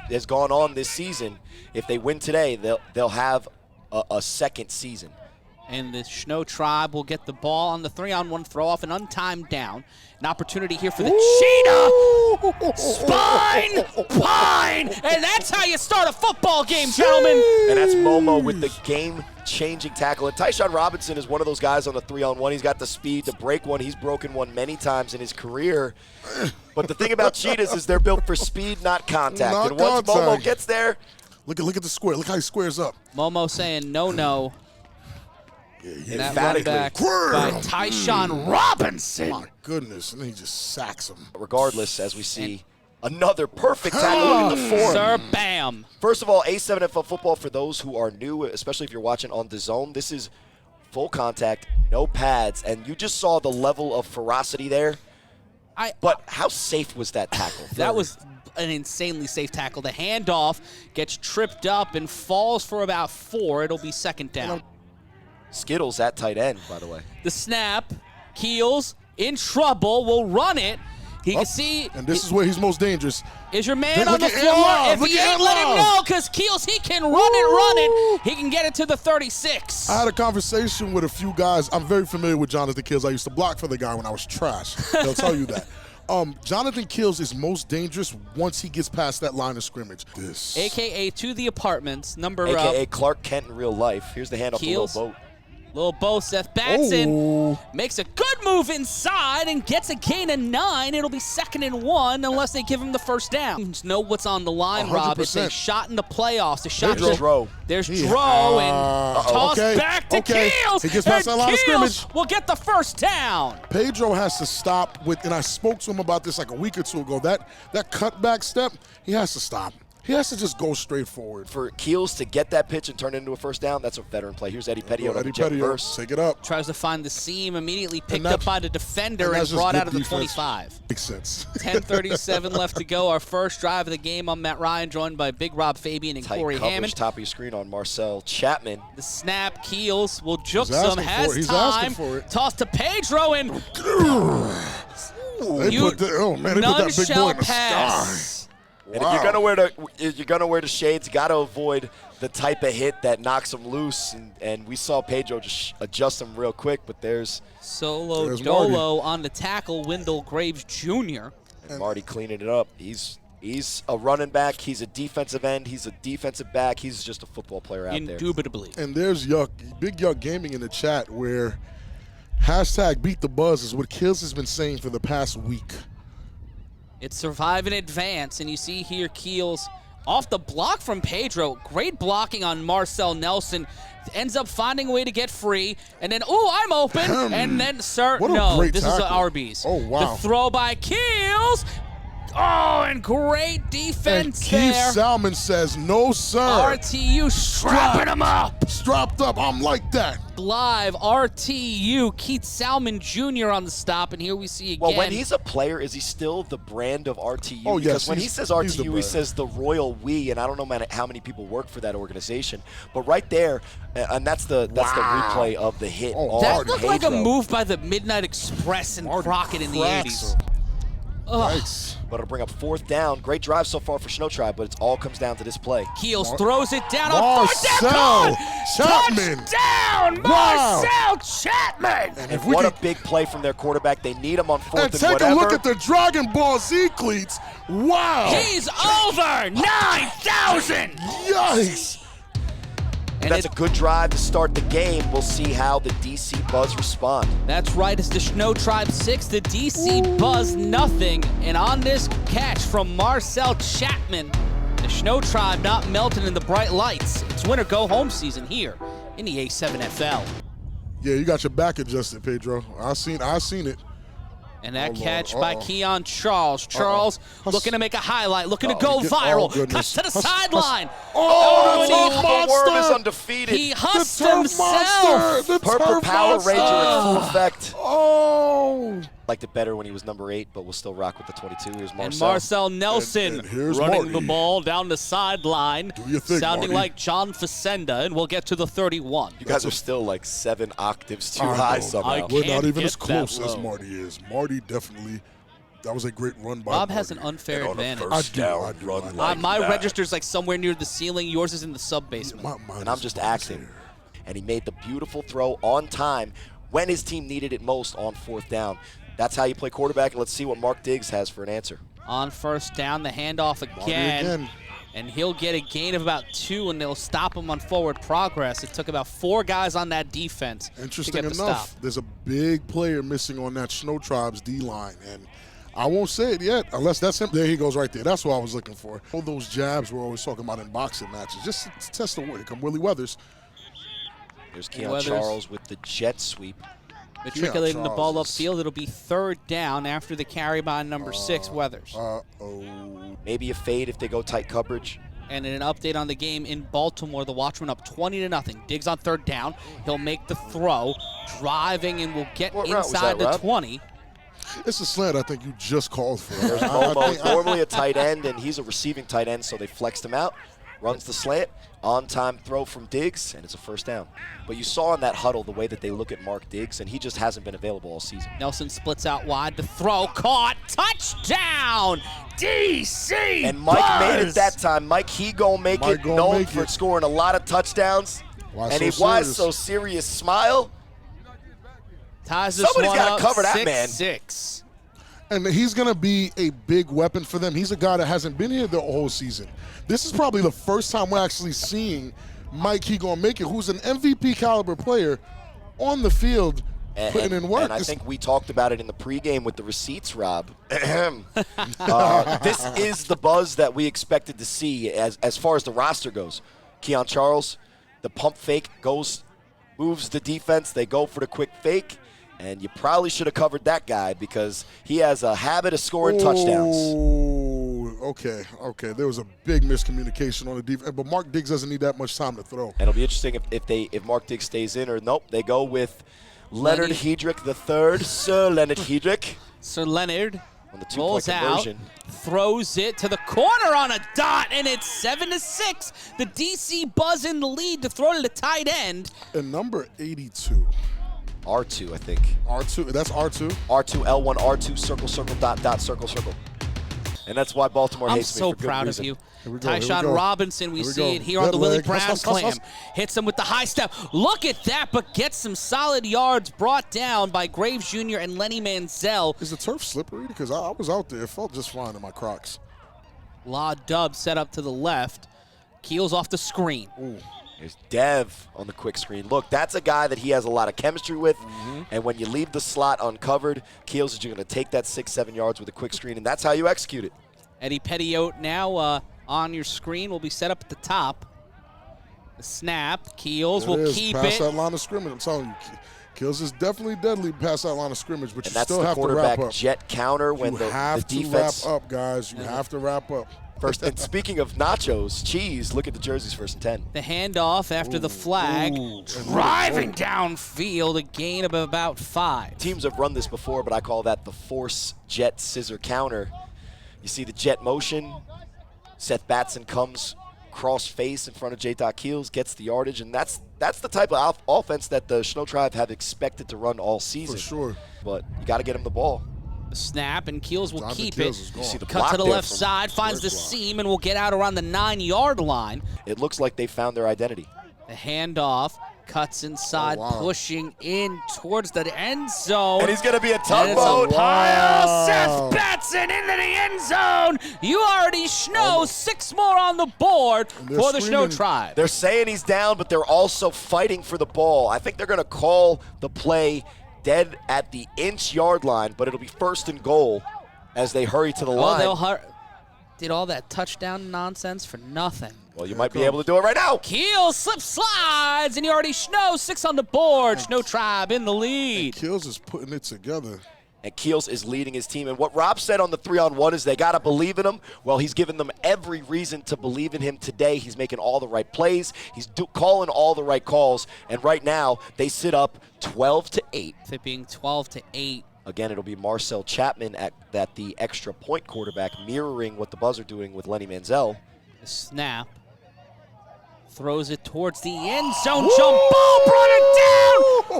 has gone on this season, if they win today, they'll have a second season. And the ShnowTribe will get the ball on the 3-on-1 throw off an untimed down. An opportunity here for the cheetah. Spine, pine, and that's how you start a football game, gentlemen. And that's Momo with the game-changing tackle. And Tyshawn Robinson is one of those guys on the 3-on-1. He's got the speed to break one. He's broken one many times in his career. But the thing about cheetahs is they're built for speed, not contact. And once Momo gets there, look at the square. Look how he squares up. Momo saying no. Yeah, that run back by Tyshawn Robinson. My goodness, and then he just sacks him. Regardless, as we see another perfect tackle. Look at the form. Sir, bam. First of all, A7FL football, for those who are new, especially if you're watching on the zone, this is full contact, no pads, and you just saw the level of ferocity there. But how safe was that tackle? That was an insanely safe tackle. The handoff gets tripped up and falls for about 4. It'll be second down. Skittles at tight end, by the way. The snap, Keels in trouble, will run it. He can see. And this is where he's most dangerous. Is your man on the floor? If he ain't, let him know, because Keels, he can run it. He can get it to the 36. I had a conversation with a few guys. I'm very familiar with Jonathan Keels. I used to block for the guy when I was trash. They'll tell you that. Jonathan Keels is most dangerous once he gets past that line of scrimmage. AKA to the apartments, number AKA Clark Kent in real life. Here's the handoff to Lil Boat. Lil Bo, Seth Batson makes a good move inside and gets a gain of 9. It'll be 2nd and 1 unless they give him the first down. Know what's on the line, 100%. Rob. It's a shot in the playoffs. A shot There's Dro. There's Dro and toss back to Keels. He gets past that line of scrimmage. Will get the first down. Pedro has to stop with, and I spoke to him about this like a week or two ago. That cutback step, he has to stop. He has to just go straight forward. For Keels to get that pitch and turn it into a first down, that's a veteran play. Here's Eddie Petio. Eddie Petio, take it up. Tries to find the seam, immediately picked up by the defender and brought out of the 25. Makes sense. 10:37 left to go. Our first drive of the game. I'm Matt Ryan, joined by Big Rob Fabian and Corey Hammond. Top of your screen on Marcel Chapman. The snap, Keels will juke some, has time. Toss to Pedro and they put that big boy in the sky. And if you're gonna wear the shades, gotta avoid the type of hit that knocks them loose. And we saw Pedro just adjust them real quick, but there's Dolo on the tackle, Wendell Graves Jr. And Marty cleaning it up. He's a running back. He's a defensive end. He's a defensive back. He's just a football player out there. Indubitably. And there's Big Yuck Gaming in the chat where #BeatTheBuzz is what Kills has been saying for the past week. It's survive and advance, and you see here Keels off the block from Pedro. Great blocking on Marcel Nelson. Ends up finding a way to get free, and then, I'm open, and then, sir, no, this is Arby's. Oh, wow. The throw by Keels. Oh, and great defense and Keith there. Salmon says, no, sir. RTU strapping him up. Strapped up, I'm like that. Live, RTU, Keith Salmon Jr. on the stop, and here we see again. Well, when he's a player, is he still the brand of RTU? Oh, yes. Because when he says RTU, he says the Royal We, and I don't know how many people work for that organization. But right there, and that's the replay of the hit. That looked like a move by the Midnight Express and Crockett in the 80s. Nice. But it'll bring up 4th down. Great drive so far for ShnowTribe, but it all comes down to this play. Keels throws it down on 4th down. Chapman. Touchdown, Marcel Chapman. And what a big play from their quarterback. They need him on 4th and take a look at the Dragon Ball Z cleats. Wow. He's over 9,000. Yikes. And that's a good drive to start the game. We'll see how the DC Buzz respond. That's right. It's the ShnowTribe 6, the DC Buzz nothing. And on this catch from Marcel Chapman, the ShnowTribe not melting in the bright lights. It's winter go-home season here in the A7FL. Yeah, you got your back adjusted, Pedro. I seen it. And that catch by Keon Charles. Charles looking to make a highlight, looking to go viral. Cuts to the sideline. The Worm is undefeated. He hussed himself. The Purple Power Ranger in full effect. Oh. Liked it better when he was number 8, but we'll still rock with the 22. Here's Marcel. And Marcel Nelson running the ball down the sideline, sounding like John Facenda, and we'll get to the 31. You guys are still like 7 octaves too high somehow. We're not even as close as Marty is. Marty definitely That was a great run by Rob has an Marty. unfair And on a advantage. first down run like My that. register's like somewhere near the ceiling. Yours is in the sub-basement. Mine And I'm is just always acting. here. And he made the beautiful throw on time when his team needed it most on 4th down. That's how you play quarterback, and let's see what Mark Diggs has for an answer. On first down, the handoff again. And he'll get a gain of about 2, and they'll stop him on forward progress. It took about 4 guys on that defense to Interesting get the enough, stop. there's a big player missing on that ShnowTribe's D-line, and I won't say it yet unless that's him. There he goes right there. That's what I was looking for. All those jabs we're always talking about in boxing matches, just to test the word. Here come Willie Weathers. Here's Keon Weathers. Charles with the jet sweep. Matriculating the ball Charles is- upfield. It'll be 3rd down after the carry by number 6, Weathers. Uh-oh. Maybe a fade if they go tight coverage. And an update on the game in Baltimore, the Watchmen up 20-0. Diggs on 3rd down. He'll make the throw, driving, and will get What route was inside that, the Rob? 20. It's a slant I think you just called for. There's I Momo, think- normally a tight end, and he's a receiving tight end, so they flexed him out. Runs the slant, on-time throw from Diggs, and it's a 1st down. But you saw in that huddle the way that they look at Mark Diggs, and he just hasn't been available all season. Nelson splits out wide to throw. Caught. Touchdown. DC. And Mike made it that time. Mike, he gon' make Mike it, gonna known make for it. scoring a lot of touchdowns. Why And so why serious? so serious smile? Ties this Somebody's one gotta up cover that man. 6-6. And he's going to be a big weapon for them. He's a guy that hasn't been here the whole season. This is probably the first time we're actually seeing Mike He Gonna Make It, who's an MVP caliber player, on the field putting in work. And I think we talked about it in the pregame with the receipts, Rob. This is the buzz that we expected to see as far as the roster goes. Keon Charles, the pump fake moves the defense. They go for the quick fake. And you probably should have covered that guy because he has a habit of scoring touchdowns. Oh, okay. There was a big miscommunication on the defense, but Mark Diggs doesn't need that much time to throw. And it'll be interesting if Mark Diggs stays in or nope. They go with Leonard Hedrick III, Sir Leonard Hedrick. Sir Leonard On the rolls two-point out, conversion. throws it to the corner on a dot, and it's 7-6. The DC Buzz in the lead to throw to the tight end. And number 82. R2, I think. R2, that's R2. R2, L1, R2, circle, circle, dot, dot, circle, circle. And that's why Baltimore I'm hates so me for good proud reason. of you. Here we go, here we Tyshawn go. Robinson, we Here we see go. it here on Dead the Willie leg. Brown Hustle, hustle, Slam. Hits him with the high step. Look at that, but gets some solid yards brought down by Graves Jr. and Lenny Manziel. Is the turf slippery? Because I was out there. It felt just fine in my Crocs. Law Dub set up to the left. Keels off the screen. Ooh. There's Dev on the quick screen. Look, that's a guy that he has a lot of chemistry with. And when you leave the slot uncovered, Keels is going to take that 6-7 yards with a quick screen, and that's how you execute it. Eddie Pettiot now on your screen will be set up at the top. The snap. Keels There it will is. keep Past it. that line of scrimmage. I'm telling you, Kills is definitely deadly past that line of scrimmage, but And you that's still the have to wrap quarterback up. jet counter when You the have to defense. wrap up, guys. You have to wrap up. First, and speaking of nachos, cheese, look at the jerseys 1st and 10. The handoff after the flag. Ooh. Driving downfield, a gain of about 5. Teams have run this before, but I call that the force jet scissor counter. You see the jet motion. Seth Batson comes cross face in front of J. Keels, gets the yardage, and that's the type of offense that the ShnowTribe have expected to run all season. For sure. But you got to get him the ball. The snap, and Keels will Jonathan keep Keels it. is You gone. see the Cut block to the there left from- side, finds the First block. seam, and will get out around the 9-yard line. It looks like they found their identity. The handoff cuts inside, Oh, wow. pushing in towards the end zone. And he's going to be a And it's tugboat. a pile. Wow. Seth Batson into the end zone. You already Shnow. 6 more on the board they're for the screaming. ShnowTribe. They're saying he's down, but they're also fighting for the ball. I think they're going to call the play dead at the inch-yard line, but it'll be 1st and goal as they hurry to the line. they'll did all that touchdown nonsense for nothing. Well, you might be able to do it right now. Keel slip slides, and you already Shnow. 6 on the board. ShnowTribe in the lead. Kills is putting it together. And Keels is leading his team. And what Rob said on the 3-on-1 is they got to believe in him. Well, he's given them every reason to believe in him today. He's making all the right plays. He's calling all the right calls. And right now, they sit up 12-8. It being 12-8. Again, it'll be Marcel Chapman at the extra point quarterback, mirroring what the Buzz are doing with Lenny Manziel. The snap. Throws it towards the end zone. Jump ball, brought it down.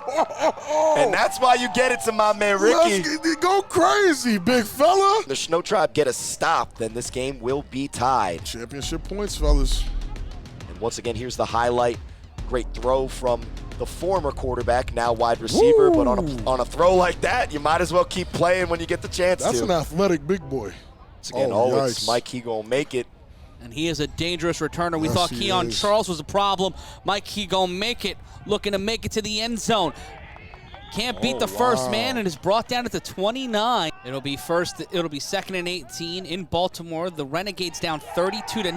And that's why you get it to my man Ricky. Go crazy, big fella. The ShnowTribe get a stop, then this game will be tied. Championship points, fellas. And once again, here's the highlight. Great throw from the former quarterback, now wide receiver. But on a throw like that, you might as well keep playing when you get the chance That's to. an athletic big boy. Once again, it's Mike. He gonna make it. And he is a dangerous returner. We Yes, thought he Keon is. Charles was a problem. Mike, he gonna make it. Looking to make it to the end zone. Can't beat the first man and is brought down at the 29. It'll be 2nd and 18 in Baltimore. The Renegades down 32-0.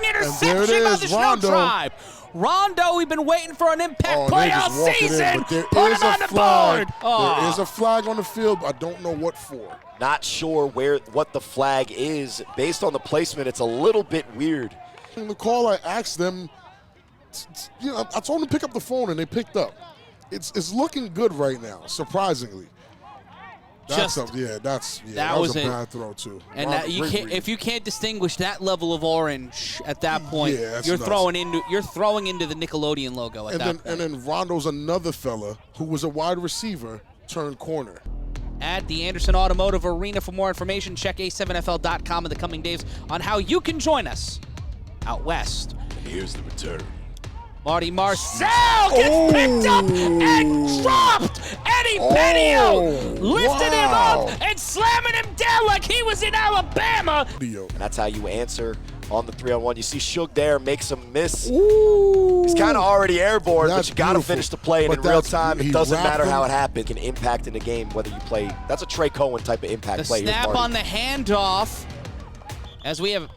Interception by the ShnowTribe. Rondo, we've been waiting for an impact play all season. Put him on the board. There is a flag on the field, but I don't know what for. Not sure what the flag is. Based on the placement, it's a little bit weird. In the call, I asked them, I told them to pick up the phone, and they picked up. It's looking good right now, surprisingly. That was a bad throw too. And if you can't distinguish that level of orange at that point, you're nuts. throwing into the Nickelodeon logo at that point. And then Rondo's another fella who was a wide receiver turned corner. At the Anderson Automotive Arena. For more information, check a7fl.com in the coming days on how you can join us out west. And here's the return. Marty Marcel gets picked up and dropped. Eddie Penio lifted him up and slamming him down like he was in Alabama. And that's how you answer on the 3-on-1. You see Shug there makes him miss. He's kind of already airborne, but you got to finish the play. And in real time, it doesn't matter how it happened. It can impact in the game whether you play. That's a Trey Cohen type of impact play. The snap on the handoff, as we have.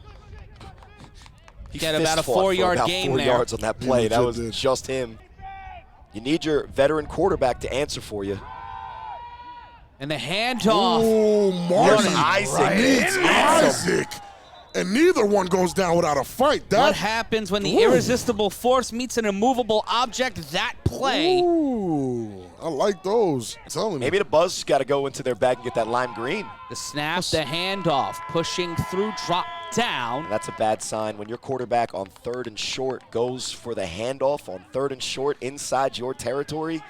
He got about a 4-yard gain there. 4 yards on that play. That was just him. You need your veteran quarterback to answer for you. And the handoff. Oh, Martin Isaac. And neither one goes down without a fight. What happens when the irresistible force meets an immovable object? That play. Ooh, I like those. I'm telling you. Maybe the Buzz got to go into their bag and get that lime green. The snap, the handoff, pushing through, drop down. That's a bad sign when your quarterback on 3rd and short goes for the handoff on 3rd and short inside your territory.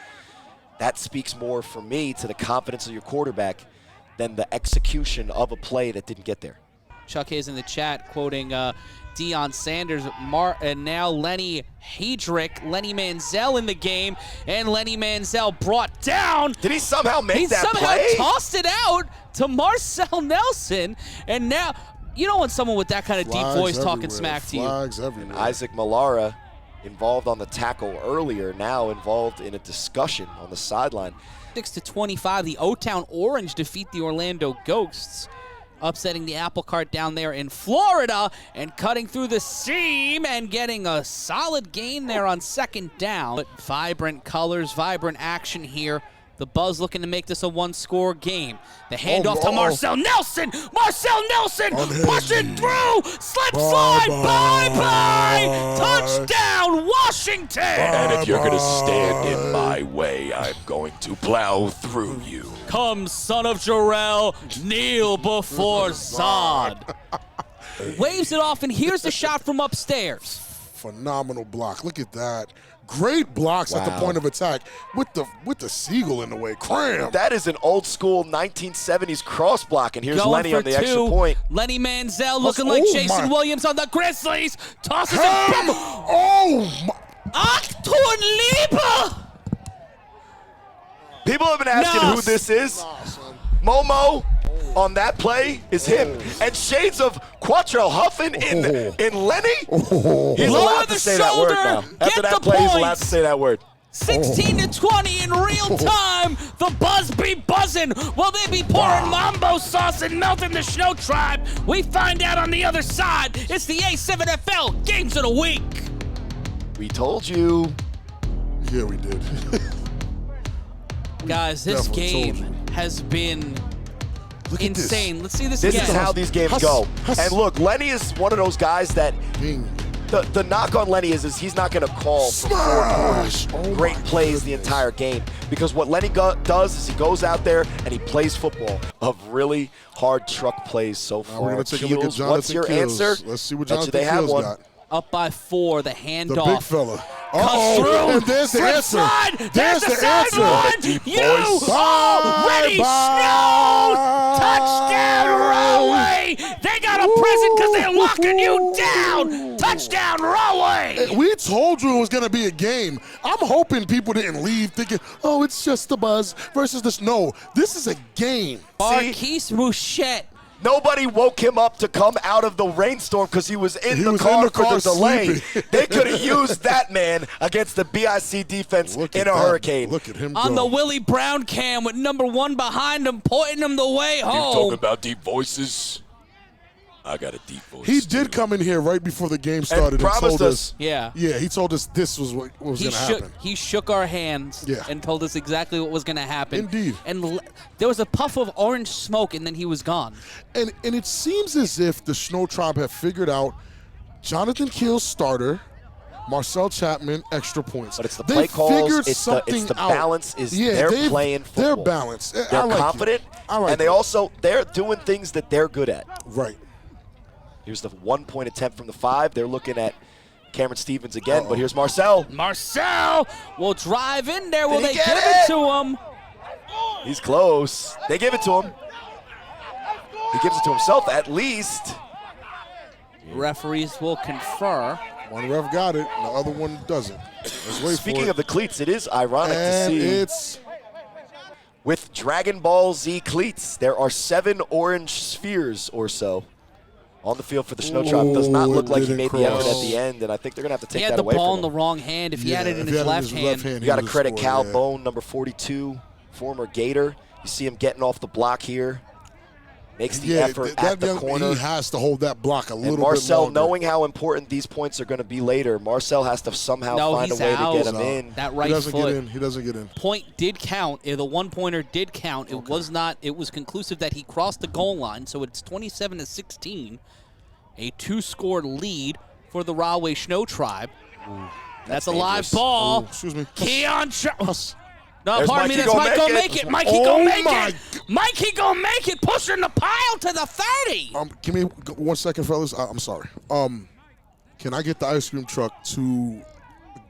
That speaks more for me to the confidence of your quarterback than the execution of a play that didn't get there. Chuck Hayes in the chat quoting Deion Sanders, and now Lenny Hedrick, Lenny Manziel in the game, and Lenny Manziel brought down. Did he somehow make that play? He somehow tossed it out to Marcel Nelson, and now you don't want someone with that kind of deep voice talking smack to you. Everywhere. Isaac Malara, involved on the tackle earlier, now involved in a discussion on the sideline. 6-25, the O-Town Orange defeat the Orlando Ghosts, upsetting the apple cart down there in Florida and cutting through the seam and getting a solid gain there on 2nd down. But vibrant colors, vibrant action here. The Buzz looking to make this a 1-score game. The handoff to Marcel Nelson. Marcel Nelson pushing through. Slip slide. Bye-bye. Touchdown, Washington. And if you're going to stand in my way, I'm going to plow through you. Come, son of Jarrell, kneel before Zod. Waves it off, and here's the shot from upstairs. Phenomenal block. Look at that. Great blocks at the point of attack with the seagull in the way. Cram. That is an old school 1970s cross block, and here's Going Lenny on the extra point. Lenny Manziel looking like Jason Williams on the Grizzlies. Tosses it. Oh my. Achtung Liebe. People have been asking who this is. Momo on that play is him. And shades of Quattro Huffin in Lenny. He's allowed to say that word now. After that play, he's allowed to say that word. 16-20 in real time. The Buzz be buzzing. Will they be pouring mambo sauce and melting the ShnowTribe? We find out on the other side. It's the A7FL Games of the Week. We told you. Yeah, we did. Guys, this game has been insane. Let's see this again. This is how these games go. And look, Lenny is one of those guys that the knock on Lenny is he's not going to call for 4 quarters, great plays the entire game. Because what Lenny does is he goes out there and he plays football of really hard truck plays so far. We're going to take a look at Jonathan What's your answer? Let's see what Jonathan they have Keels one. got. Up by 4, the handoff. The big fella. Cuts through. And there's the Slip answer. slide. There's the the side answer. one. You already Bye. Snow. Touchdown, Rahway. They got a present because they're locking you down. Touchdown, Rahway. We told you it was going to be a game. I'm hoping people didn't leave thinking, oh, it's just the Buzz versus the Snow. This is a game. Marquise Mouchette. Nobody woke him up to come out of the rainstorm because he was in the was car in the for car the delay. sleeping. They could have used that man against the BIC defense Look in at a that. hurricane. Look at him On go. the Willie Brown cam with number 1 behind him, pointing him the way home. about deep voices? I got a deep voice. He did come in here right before the game started and promised told us. Yeah. Yeah, he told us this was what was He going to shook, happen. he shook our hands Yeah. and told us exactly what was going to happen. Indeed. And there was a puff of orange smoke, and then he was gone. And it seems as if the ShnowTribe have figured out Jonathan Keel's starter, Marcel Chapman, extra points. But it's the They play calls, figured it's the something out. balance is they're playing football. They're balanced. I They're like it. confident, I like and they're doing things that they're good at. Right. Here's the 1-point attempt from the 5. They're looking at Cameron Stevens again, but here's Marcel. Marcel will drive in there. Will Did they he give get it it? to him? He's close. They give it to him. He gives it to himself at least. Referees will confer. One ref got it, and the other one doesn't. Let's wait Speaking for it. of the cleats, it is ironic and to see. it's With Dragon Ball Z cleats, there are 7 orange spheres or so on the field for the ShnowTribe. Does not Ooh, look it like he didn't made the effort at cross. the end, and I think they're going to have to He take had that the away ball in from the him. wrong hand. If he had it in if his left hand, You he got to would've credit scored, Cal yeah. Bone, number 42, former Gator. You see him getting off the block here. Makes the effort at the corner. He has to hold that block a little And bit Marcel, longer. knowing how important these points are going to be later, Marcel has to somehow No, find a he's way out. to get him in. that he right doesn't foot. get in. He doesn't get in. Point did count. The 1-pointer did count. It was not. It was conclusive that he crossed the goal line. So it's 27-16, a 2-score lead for the Rahway ShnowTribe. That's a live dangerous. ball. Ooh, excuse me. Keon. No, There's pardon me. Mikey That's gonna Mike gonna make make it. it. Mikey Oh gonna make my it. Mikey gonna make it. Pushing the pile to the 30. Give me 1 second, fellas. I'm sorry. Can I get the ice cream truck to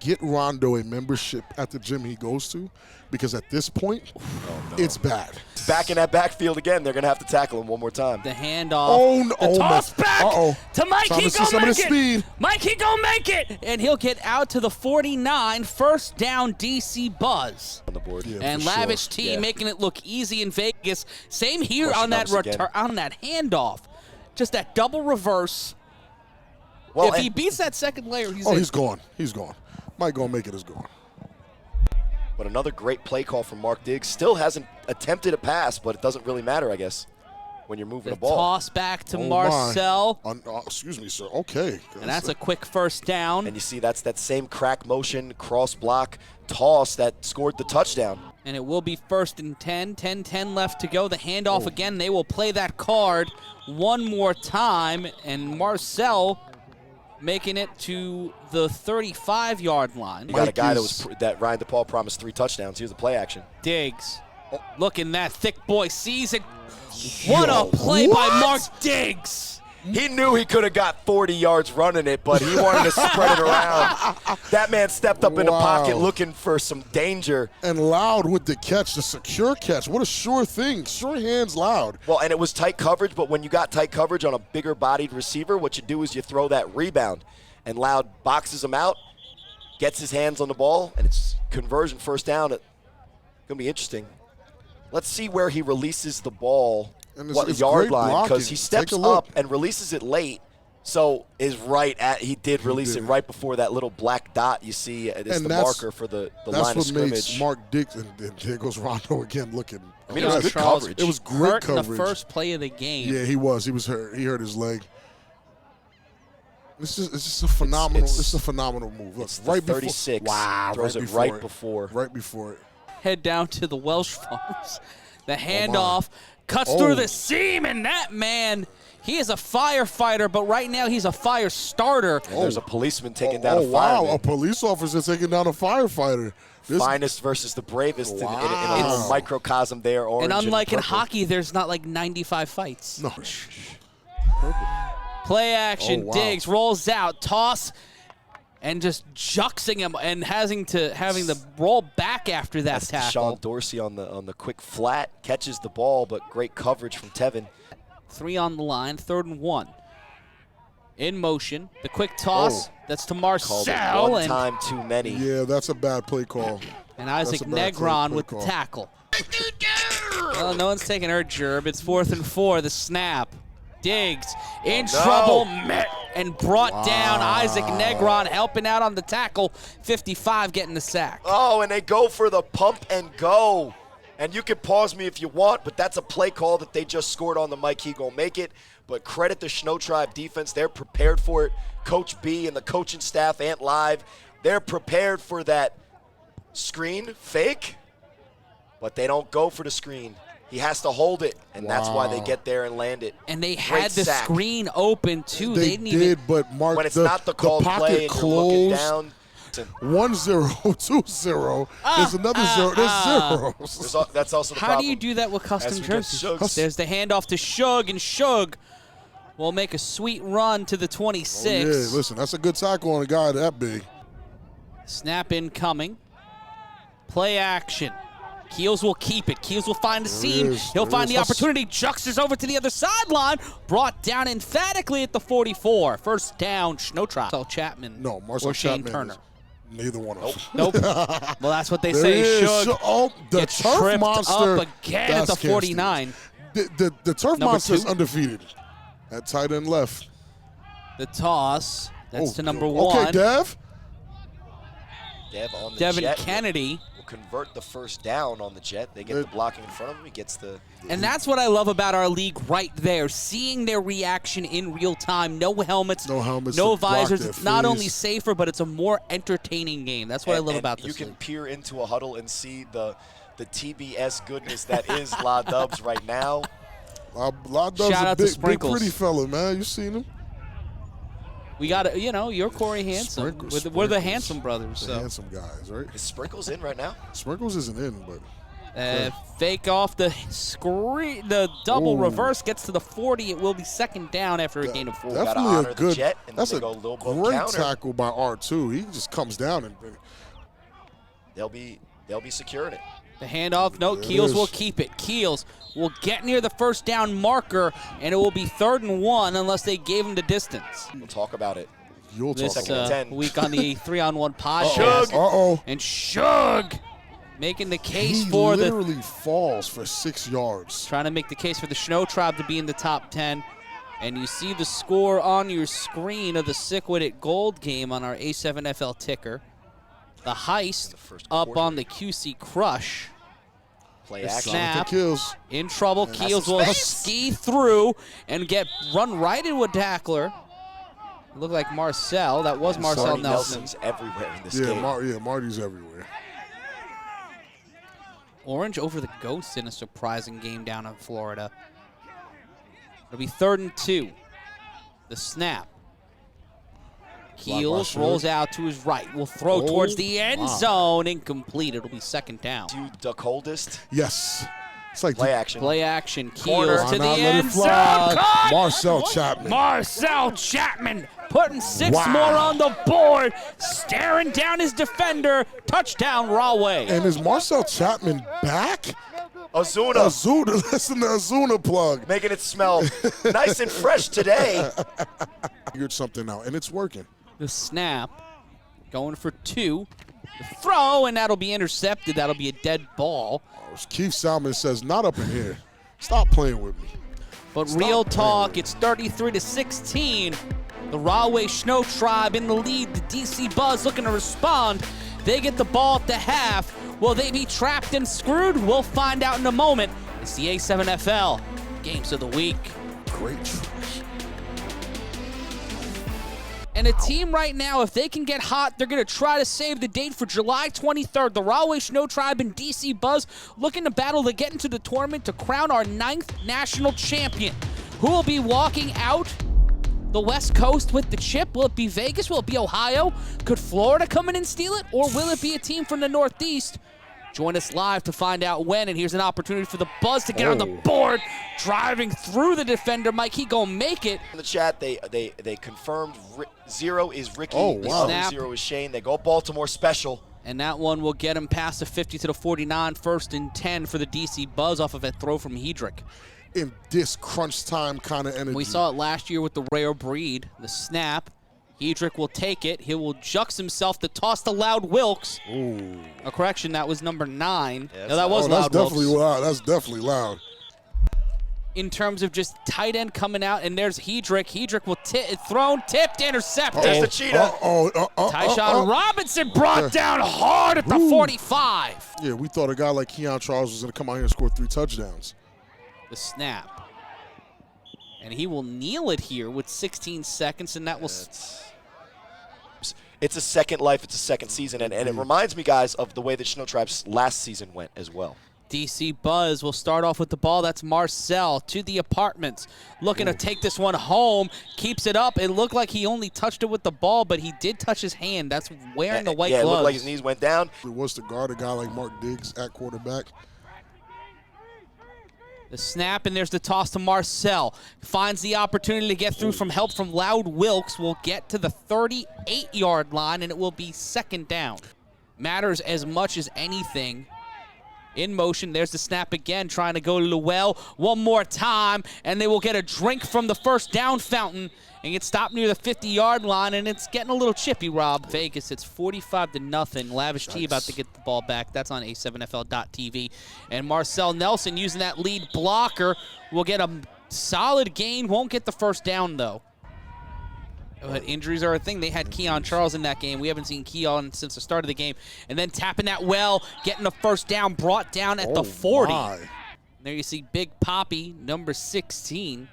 get Rondo a membership at the gym he goes to? Because at this point, it's bad. Back in that backfield again. They're going to have to tackle him one more time. The handoff. Oh, no. The Oh, toss my. back Uh-oh. to Mike. Time He to see gonna some of make the it. speed. Mike, he gonna make it, and he'll get out to the 49. First down, DC Buzz. On the board. Yeah. And for Lavish sure. T Yeah. making it look easy in Vegas. Same here Question on that numbers again. on that handoff. Just that double reverse. Well, If he and- beats that second layer, he's Oh, in. he's gone. He's gone. Mike gonna make it is gone. but another great play call from Mark Diggs. Still hasn't attempted a pass, but it doesn't really matter, I guess, when you're moving The the ball. toss back to Oh, Marcel. my. Excuse me, sir. Okay. And that's a quick first down. And you see that's that same crack motion, cross block, toss that scored the touchdown. And it will be first and 10. 10 left to go. The Oh. handoff again. They will play that card one more time. And Marcel making it to the 35-yard line. You got a Mike guy is- that Ryan DePaul promised 3 touchdowns. Here's the play action. Diggs. Looking that thick boy sees it. What a play by what? Mark Diggs. He knew he could have got 40 yards running it, but he wanted to spread it around. That man stepped up in the pocket Wow. looking for some danger. And Loud with the catch, the secure catch. What a sure thing. Sure hands, Loud. Well, and it was tight coverage, but when you got tight coverage on a bigger-bodied receiver, what you do is you throw that rebound. And Loud boxes him out, gets his hands on the ball, and it's conversion first down. It's going to be interesting. Let's see where he releases the ball, And it's- what it's yard great line, because blocking. he Take steps a look. up and releases it late. So he did release it right before that little black dot you see. It's And the that's- marker for the That's line of what scrimmage. makes Mark Diggs, and there goes Rondo again looking. I mean, it was good Charles coverage. It was great hurt in coverage. the first play of the game. Yeah, he was. He was hurt. He hurt his leg. It's just a phenomenal. It's a phenomenal move. Look, It's the right 36. before. Wow, Throws right it before right before. Right before it. Head down to the Welsh Farms. The Oh, handoff cuts Oh. through the seam, and that man, he is a firefighter, but right now he's a fire starter. And there's a policeman taking down a wow, fireman. a police officer taking down a firefighter. This, Finest versus the bravest in a Wow. little microcosm there. Orange And unlike in purple. hockey, there's not like 95 fights. no. Play action, Oh, wow. Diggs rolls out, toss. and just juxing him and having to roll back after that That's tackle. Sean Dorsey on the quick flat, catches the ball, but great coverage from Tevin. 3 on the line, 3rd and 1. In motion, the quick toss. That's to Called it Marcel. one time too many. Yeah, that's a bad play call. And Isaac That's a bad Negron play with call. the tackle. Well, no one's taking her gerb. It's 4th and 4. The snap. Diggs in trouble and brought down. Isaac Negron helping out on the tackle. 55 getting the sack. Oh, and they go for the pump and go. And you can pause me if you want, but that's a play call that they just scored on the mic. He gonna make it. But credit the ShnowTribe defense. They're prepared for it. Coach B and the coaching staff, Ant Live, they're prepared for that screen fake, but they don't go for the screen. He has to hold it, and that's why they get there and land it. And they Great had the sack. screen open, too. They didn't did, even. but Mark, When it's the, not the called pocket play and you're looking closed. down. 1-0, 2-0. There's another 0. There's zeros. That's also the How problem. do you do that with custom As we get jerseys? Shugs. There's the handoff to Shug, and Shug will make a sweet run to the 26. Oh, yeah, listen, that's a good tackle on a guy that big. Snap incoming. Play action. Keels will keep it. Keels will find the seam. He'll find the opportunity. Juxes over to the other sideline. Brought down emphatically at the 44. First down, ShnowTribe. Marcel Chapman No, Marcel or Shane Chapman Turner. is neither one of them. Nope. Well, that's what they There say. it is. Shug Oh, the gets turf tripped monster. up again at the That's 49. The turf Number monster is 2. undefeated. At tight end left. The toss. That's to number Okay, 1. Dev. Dev on the Devin jet Kennedy. will convert the first down on the jet. They get the blocking in front of him. He gets the. And that's what I love about our league right there. Seeing their reaction in real time. No helmets. No helmets No to block visors. their It's not only face. safer, but it's a more entertaining game. That's what I love about this You can league. peer into a huddle and see the TBS goodness that is La Dubs right now. La Dub's Shout a out to big Sprinkles. pretty fella, man. You seen him? We got to, you're Corey Handsome. Sprinkles, We're the Sprinkles. Handsome brothers. The So. handsome guys, right? Is Sprinkles in right now? Sprinkles isn't in, but Fake off the screen. The double Ooh. reverse gets to the 40. It will be second down after a gain of 4. Gotta definitely honor a the good. jet, and That's then a they go little boat great counter. tackle by R2. He just comes down and They'll be securing it. The handoff, no, There it Keels will is. keep it. Keels will get near the first down marker, and it will be 3rd and 1 unless they gave him the distance. We'll talk about it. you'll talk This Second about. and 10. week on the 3-on-1 podcast. Uh-oh. And Shug making the case He for the literally falls for 6 yards. trying to make the case for the ShnowTribe to be in the top 10. And you see the score on your screen of the Sick-Witted Gold game on our A7FL ticker. The heist first up quarter. on the QC Crush. Play The action. snap. Jonathan Kills. In trouble, has Keels some will space. ski through and run right into a tackler. Looked like Marcel. That was Marcel Marty Nelson. Nelson's everywhere in this Yeah, game. Marty's everywhere. Orange over the Ghosts in a surprising game down in Florida. It'll be 3rd and 2. The snap. Keels by rolls Shug. out to his right. Will throw Oh, towards the end wow. zone. Incomplete. It'll be 2nd down. Do the coldest. Yes. It's like Play action. Play action. Corner. Keels Why to the not let it end zone. fly? Caught! Marcel Chapman. Marcel Chapman putting 6 Wow. more on the board, staring down his defender. Touchdown, Rahway. And is Marcel Chapman back? Ozuna Azuna, listen to Azuna plug. making it smell nice and fresh today. Figured something out, and it's working. The snap, going for 2. The throw, and that'll be intercepted. That'll be a dead ball. Keith Salmon says, not up in here. Stop playing with me. But Stop real playing talk, with it's 33-16. The Rahway ShnowTribe in the lead. The DC Buzz looking to respond. They get the ball at the half. Will they be trapped and screwed? We'll find out in a moment. It's the A7FL Games of the Week. Great trash. And a team right now, if they can get hot, they're going to try to save the date for July 23rd. The Rahway ShnowTribe and DC Buzz looking to battle to get into the tournament to crown our 9th national champion. Who will be walking out the West Coast with the chip? Will it be Vegas? Will it be Ohio? Could Florida come in and steal it? Or will it be a team from the Northeast Join us live to find out when, and here's an opportunity for the Buzz to get on the board. Driving through the defender. Mike, he gonna make it. In the chat, they confirmed 0 is Ricky. Oh, wow. The other Snap. 0 is Shane. They go Baltimore special. And that one will get him past the 50 to the 49, 1st and 10 for the DC Buzz off of a throw from Hedrick. In this crunch time kind of energy. We saw it last year with the rare breed. The snap. Hedrick will take it. He will jux himself to toss to Loud Wilkes. Ooh. A correction, that was number 9. Yeah, no, that was That's Loud definitely Wilkes. loud. That's definitely loud. In terms of just tight end coming out, and there's Hedrick. Hedrick will thrown, tipped, intercepted. There's the cheetah. Tyshawn Robinson brought down hard at the 45. Yeah, we thought a guy like Keon Charles was going to come out here and score 3 touchdowns. The snap. And he will kneel it here with 16 seconds, and that will... It's a second life. It's a second season. And it reminds me, guys, of the way that ShnowTribe's last season went as well. DC Buzz will start off with the ball. That's Marcel to the apartments. Looking to take this one home. Keeps it up. It looked like he only touched it with the ball, but he did touch his hand. That's wearing the white gloves. Yeah, it gloves. looked like his knees went down. It was to guard a guy like Mark Diggs at quarterback. The snap, and there's the toss to Marcel. Finds the opportunity to get through from help from Loud Wilkes. Will get to the 38-yard line, and it will be 2nd down. Matters as much as anything. In motion, there's the snap again, trying to go to Llewell one more time, and they will get a drink from the first down fountain and get stopped near the 50-yard line, and it's getting a little chippy, Rob. Vegas, it's 45-0. Lavish T about to get the ball back. That's on a7fl.tv. And Marcel Nelson using that lead blocker will get a solid gain. Won't get the first down, though. But injuries are a thing. They had Keon Charles in that game. We haven't seen Keon since the start of the game. And then tapping that well, getting the first down, brought down at the 40. My. There you see Big Poppy, number 16,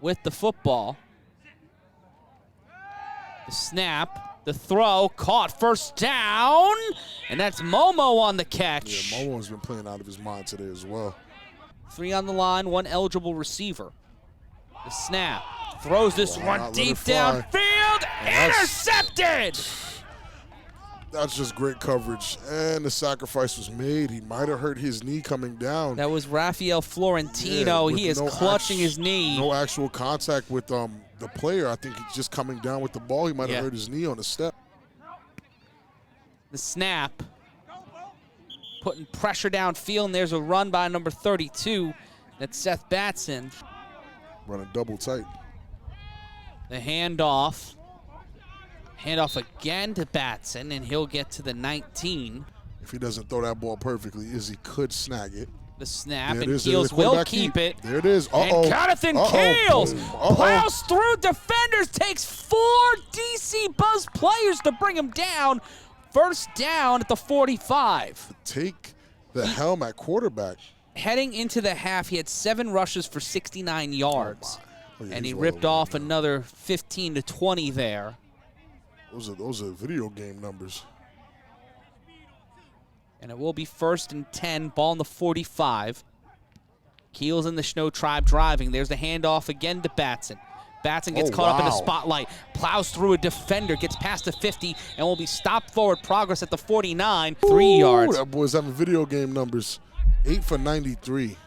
with the football. The snap, the throw, caught, first down, and that's Momo on the catch. Yeah, Momo's been playing out of his mind today as well. 3 on the line, 1 eligible receiver. The snap. Throws this one deep downfield. Intercepted! That's just great coverage. And the sacrifice was made. He might have hurt his knee coming down. That was Rafael Florentino. Yeah, he is no clutching his knee. No actual contact with the player. I think he's just coming down with the ball. He might have Yeah. hurt his knee on the step. The snap. Putting pressure downfield, and there's a run by number 32. That's Seth Batson. Running double tight. The handoff. Handoff again to Batson, and he'll get to the 19. If he doesn't throw that ball perfectly, Izzy could snag it. The snap, There it and is. Keels The will quarterback keep keep. it. There it is. Uh-oh. And Jonathan Keels plows through defenders, takes 4 DC Buzz players to bring him down. First down at the 45. Take the helm at quarterback. Heading into the half, he had 7 rushes for 69 yards. Oh, yeah, And he he's well ripped over off it now. another 15 to 20 there. Those are video game numbers. And it will be 1st and 10, ball in the 45. Keels and the ShnowTribe driving. There's the handoff again to Batson. Batson gets caught up in the spotlight, plows through a defender, gets past the 50, and will be stopped forward progress at the 49. 3 yards. That boy's having video game numbers. 8 for 93.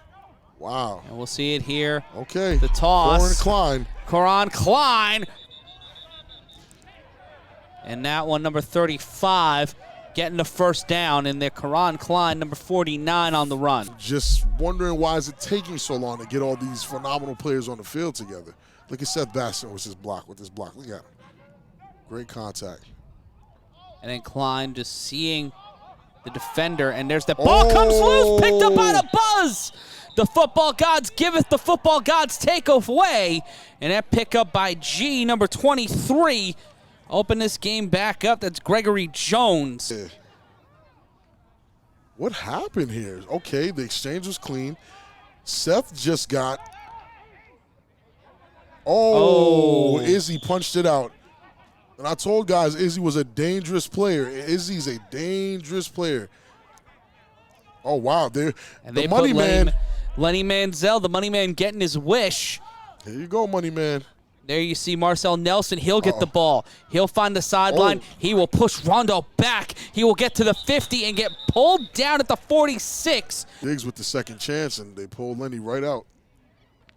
Wow. And we'll see it here. Okay. The toss. Warren Klein. Coron Klein. And that one, number 35, getting the first down. And they're Coron Klein, number 49, on the run. Just wondering why is it taking so long to get all these phenomenal players on the field together. Look at Seth Basson with his block. Look at him. Great contact. And then Klein just seeing the defender. And there's the ball comes loose, picked up by the Buzz. The football gods giveth, the football gods take away. And that pickup by G, number 23. Open this game back up. That's Gregory Jones. Yeah. What happened here? Okay, the exchange was clean. Seth just got... Izzy punched it out. And I told guys Izzy was a dangerous player. Izzy's a dangerous player. Oh, wow. And the they money put man. Lenny Manziel, the money man, getting his wish. Here you go, money man. There you see Marcel Nelson. He'll get the ball. He'll find the sideline. He will push Rondo back. He will get to the 50 and get pulled down at the 46. Diggs with the second chance, and they pull Lenny right out.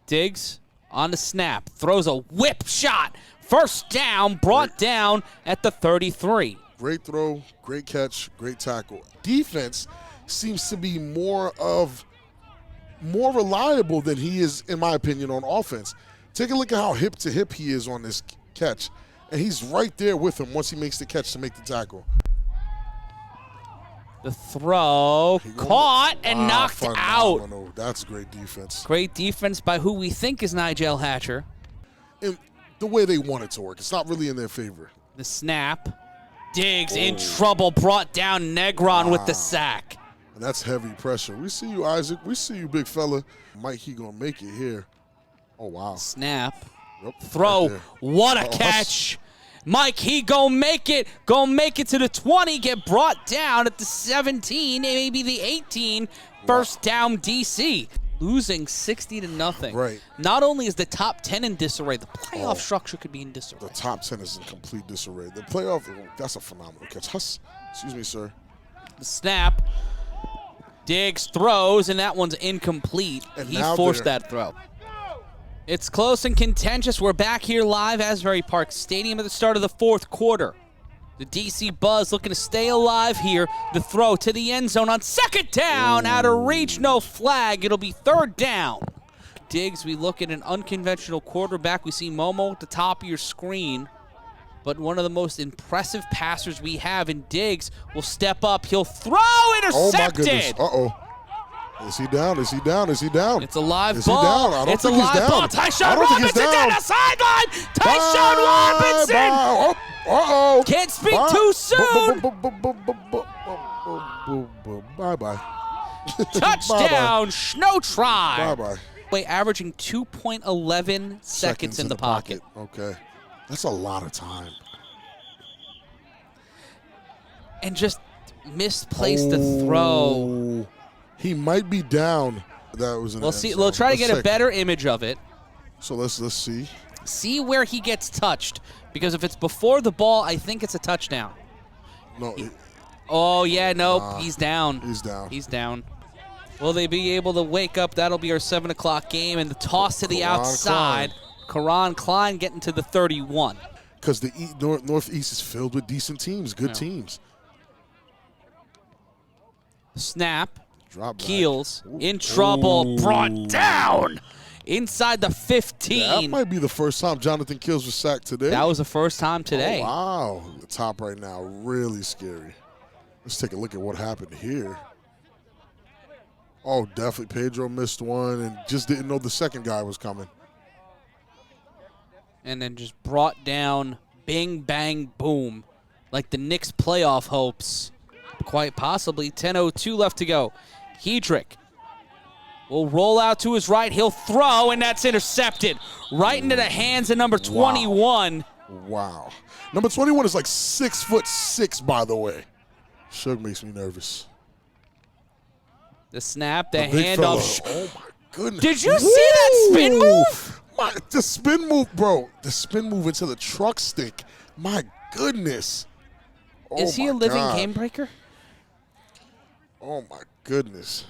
Diggs on the snap. Throws a whip shot. First down, brought down at the 33. Great throw, great catch, great tackle. Defense seems to be more reliable than he is, in my opinion, on offense. Take a look at how hip to hip he is on this catch. And he's right there with him once he makes the catch to make the tackle. The throw caught and knocked out. That's great defense. Great defense by who we think is Nigel Hatcher. And the way they want it to work. It's not really in their favor. The snap. Diggs in trouble. Brought down Negron with the sack. And that's heavy pressure. We see you, Isaac. We see you, big fella. Mike, he going to make it here. Oh, wow. Snap. Yep, Throw. right What a catch. Mike, he gon' make it. Gon' make it to the 20. Get brought down at the 17, maybe the 18. First down, DC. Losing 60 to nothing. Right. Not only is the top 10 in disarray, the playoff structure could be in disarray. The top 10 is in complete disarray. The playoff, that's a phenomenal catch. Excuse me, sir. The snap. Diggs throws, and that one's incomplete. And He forced that throw. It's close and contentious. We're back here live, Asbury Park Stadium at the start of the fourth quarter. The DC Buzz looking to stay alive here. The throw to the end zone on second down. Out of reach, no flag. It'll be third down. Diggs, we look at an unconventional quarterback. We see Momo at the top of your screen. But one of the most impressive passers we have in Diggs will step up. He'll throw, intercepted. Oh, my goodness. Uh-oh. Is he down? Is he down? Is he down? It's a live Is ball. He down? I don't it's a think live he's down. ball. Tyshawn Robinson down the sideline. Tyshawn Robinson. Bye. Uh-oh. Can't speak too soon. Bye-bye. Touchdown, ShnowTribe. Bye-bye. Averaging 2.11 seconds in the pocket. Okay. That's a lot of time. And just misplaced the throw. He might be down. That was an We'll see. We'll try to get a better image of it. So let's see. See where he gets touched. Because if it's before the ball, I think it's a touchdown. No. Oh, yeah, nope. He's down. He's down. He's down. Will they be able to wake up? That'll be our 7 o'clock game. And the toss to the outside. Karan Klein getting to the 31. Because the Northeast is filled with decent teams, good teams. Snap. Drop back. Keels in trouble. Brought down inside the 15. Yeah, that might be the first time Jonathan Keels was sacked today. That was the first time today. Oh, wow. The top right now, really scary. Let's take a look at what happened here. Oh, definitely Pedro missed one and just didn't know the second guy was coming. And then just brought down, bing, bang, boom, like the Knicks' playoff hopes. Quite possibly. 10:02 left to go. Hedrick will roll out to his right. He'll throw, and that's intercepted. Right into the hands of number 21. Wow. Number 21 is like 6'6", by the way. Shug makes me nervous. The snap, the handoff. Oh, my goodness. Did you see that spin move? The spin move, bro. The spin move into the truck stick. My goodness. Is he a living game breaker? Oh, my goodness.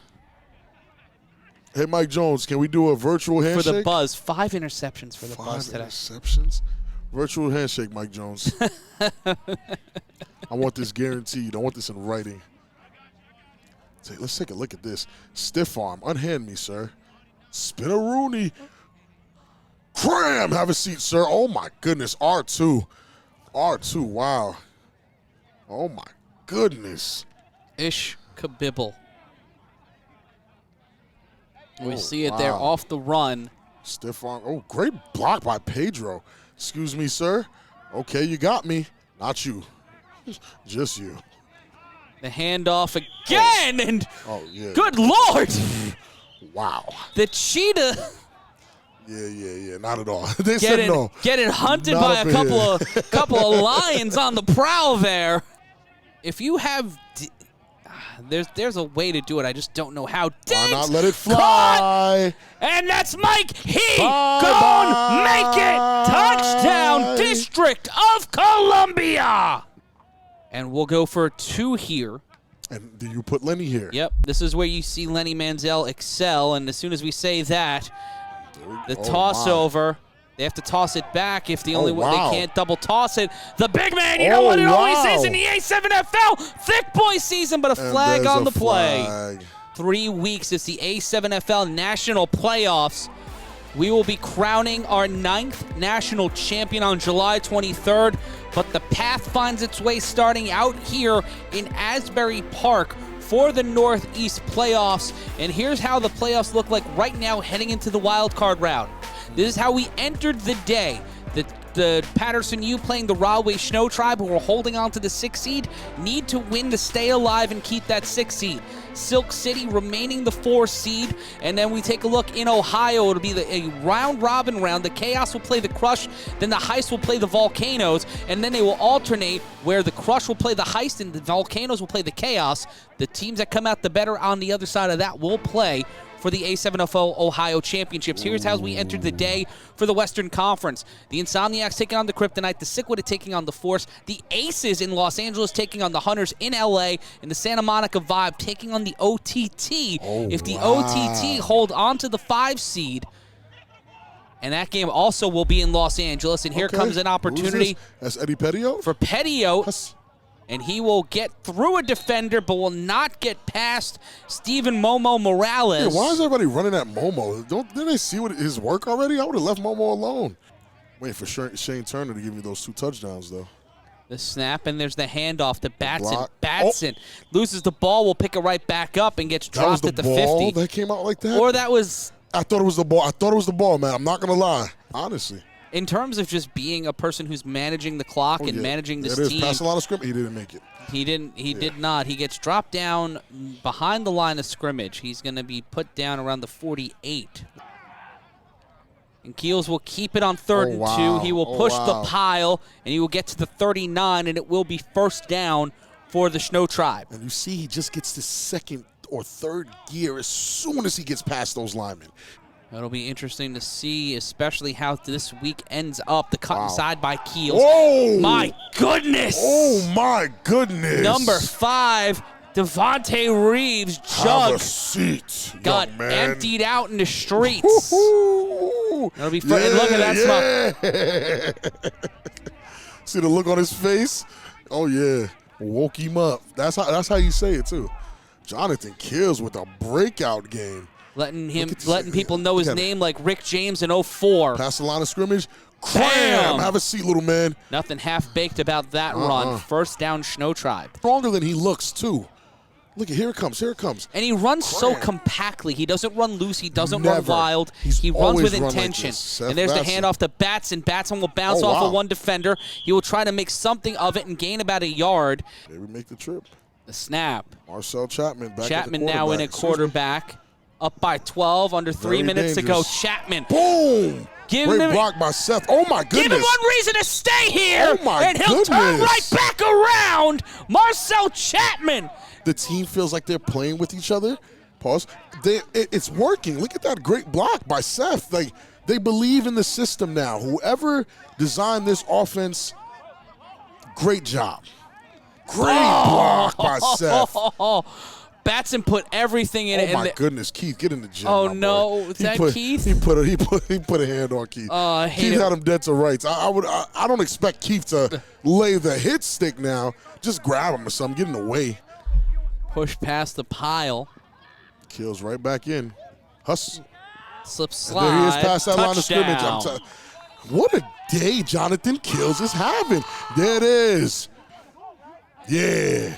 Hey, Mike Jones, can we do a virtual handshake? For the Buzz. 5 interceptions for the Buzz today. 5 interceptions? Virtual handshake, Mike Jones. I want this guaranteed. I want this in writing. Let's take a look at this. Stiff arm. Unhand me, sir. Spin-a-rooney. Cram! Have a seat, sir. Oh, my goodness. R2. R2, wow. Oh, my goodness. Ish Kabibble. We see it there off the run. Stiff arm. Oh, great block by Pedro. Excuse me, sir. Okay, you got me. Not you. Just you. The handoff again, and yeah. Good Lord. Wow. The cheetah. Yeah. Not at all. They said no. Getting hunted Not by a couple here. of lions on the prowl there. If you have There's a way to do it. I just don't know how. Why not let it Caught! fly? And that's Mike. He Bye gone make it. Touchdown, District of Columbia. And we'll go for 2 here. And do you put Lenny here? Yep, this is where you see Lenny Manziel excel, and as soon as we say that, the toss over, they have to toss it back if the only way they can't double toss it. The big man, you know what it always is in the A7FL, thick boy season, but a flag on the play. 3 weeks, it's the A7FL National Playoffs. We will be crowning our 9th national champion on July 23rd, but the path finds its way starting out here in Asbury Park for the Northeast playoffs. And here's how the playoffs look like right now heading into the wild card round. This is how we entered the day. The Patterson U playing the Rahway ShnowTribe, who are holding on to the 6th seed, need to win to stay alive and keep that 6th seed. Silk City remaining the 4th seed, and then we take a look in Ohio. It'll be a round-robin round. The Chaos will play the Crush, then the Heist will play the Volcanoes, and then they will alternate where the Crush will play the Heist and the Volcanoes will play the Chaos. The teams that come out the better on the other side of that will play for the A7FO Ohio Championships. Here's how we entered the day for the Western Conference. The Insomniacs taking on the Kryptonite, the Sickwood taking on the Force, the Aces in Los Angeles taking on the Hunters in LA, and the Santa Monica Vibe taking on the OTT. If the OTT hold on to the 5 seed, and that game also will be in Los Angeles, and here comes an opportunity. That's Eddie Petio? For Petio. And he will get through a defender, but will not get past Steven Momo Morales. Yeah, why is everybody running at Momo? Didn't they see his work already? I would have left Momo alone. Wait for Shane Turner to give me those 2 touchdowns, though. The snap, and there's the handoff to Batson. Batson loses the ball, will pick it right back up, and gets dropped at the 50. That was the ball that came out like that? Or that was... I thought it was the ball. I thought it was the ball, man. I'm not going to lie, honestly. In terms of just being a person who's managing the clock and managing this team, past a lot of scrimmage, he didn't make it. He didn't. He did not. He gets dropped down behind the line of scrimmage. He's going to be put down around the 48. And Keels will keep it on 3rd and 2. He will push the pile, and he will get to the 39, and it will be 1st down for the ShnowTribe. And you see, he just gets to 2nd or 3rd gear as soon as he gets past those linemen. It'll be interesting to see, especially how this week ends up. The cut inside by Keels. Oh! My goodness! Oh, my goodness! Number 5, Devontae Reeves. Have a seat, got young man. emptied out in the streets. That'll be fun. Look at that smile. See the look on his face? Oh, yeah. Woke him up. That's how you say it, too. Jonathan Keels with a breakout game. Letting people know his name like Rick James in 04. Past the line of scrimmage. Bam! Have a seat, little man. Nothing half-baked about that run. 1st down, ShnowTribe. Stronger than he looks, too. Look, here it comes. Here it comes. And he runs so compactly. He doesn't run loose. He doesn't run wild. He runs with intention. And there's the handoff to Batson. Batson will bounce off of one defender. He will try to make something of it and gain about a yard. Maybe make the trip. The snap. Marcel Chapman back Chapman now in a quarterback. Up by 12, under 3 minutes to go. Chapman. Boom! Great block by Seth. Oh, my goodness. Give him one reason to stay here. Oh, my and he'll turn right back around. Marcel Chapman. The team feels like they're playing with each other. Pause. It's working. Look at that great block by Seth. They believe in the system now. Whoever designed this offense, great job. Great block by Seth. Batson put everything in it. Oh my goodness, Keith, get in the gym. Oh no, is that Keith? He put a hand on Keith. Keith had him dead to rights. I don't expect Keith to lay the hit stick now. Just grab him or something, get in the way. Push past the pile. Kills right back in. Slip slide. And there he is past that line of scrimmage. Touchdown. What a day Jonathan Kills is having. There it is. Yeah.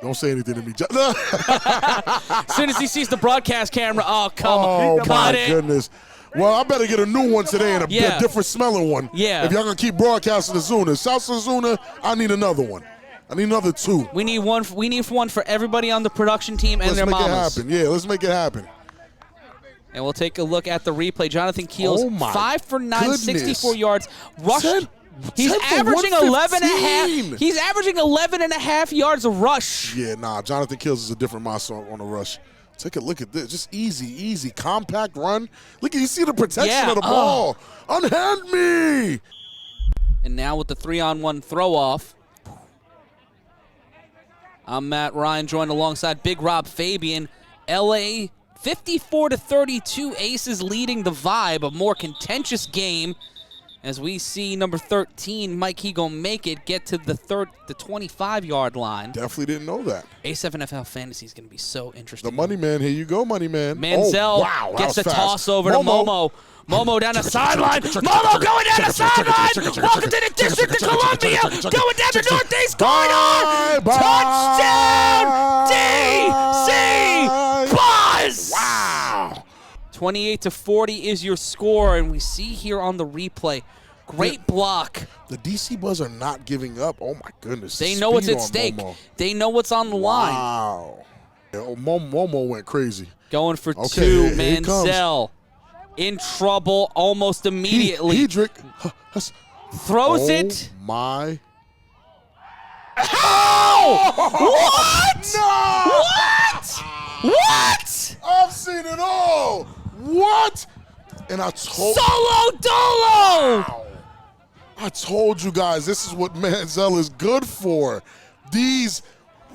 Don't say anything to me. As soon as he sees the broadcast camera, cut oh, my it. goodness. Well, I better get a new one today and a different smelling one. Yeah. If y'all going to keep broadcasting the Zuna. South Zuna, I need another one. I need another 2. We need one for everybody on the production team and their mamas. Let's make it happen. Yeah, let's make it happen. And we'll take a look at the replay. Jonathan Keels, oh 5 for 9, 64 yards. Rushed He's 10 for averaging 11 and a 115. half. He's averaging 11 and a half yards a rush. Yeah, nah, Jonathan Kills is a different monster on a rush. Take a look at this. Just easy, compact run. Look, you see the protection of the ball. Unhand me. And now with the 3-on-1 throw-off, I'm Matt Ryan, joined alongside Big Rob Fabian. LA 54-32, Aces leading the vibe. A more contentious game as we see number 13, Mike He Gon Make It, get to the 25-yard line. Definitely didn't know that. A7FL Fantasy is going to be so interesting. The money man, here you go, money man. Manziel gets a toss over to Momo. Momo down the sideline. Momo going down the sideline. Welcome to the District of Columbia. Going down the Northeast corridor. Touchdown, DC Buzz. Wow. 28-40 is your score, and we see here on the replay, great block. The DC Buzz are not giving up. Oh, my goodness. They know what's at stake. Momo. They know what's on the line. Wow. Yeah, Momo went crazy. Going for two, here Manziel. In trouble almost immediately. Hedrick throws it. My. Oh! What? No! What? I've seen it all. What? And I told Solo Dolo! I told you guys, this is what Manziel is good for. These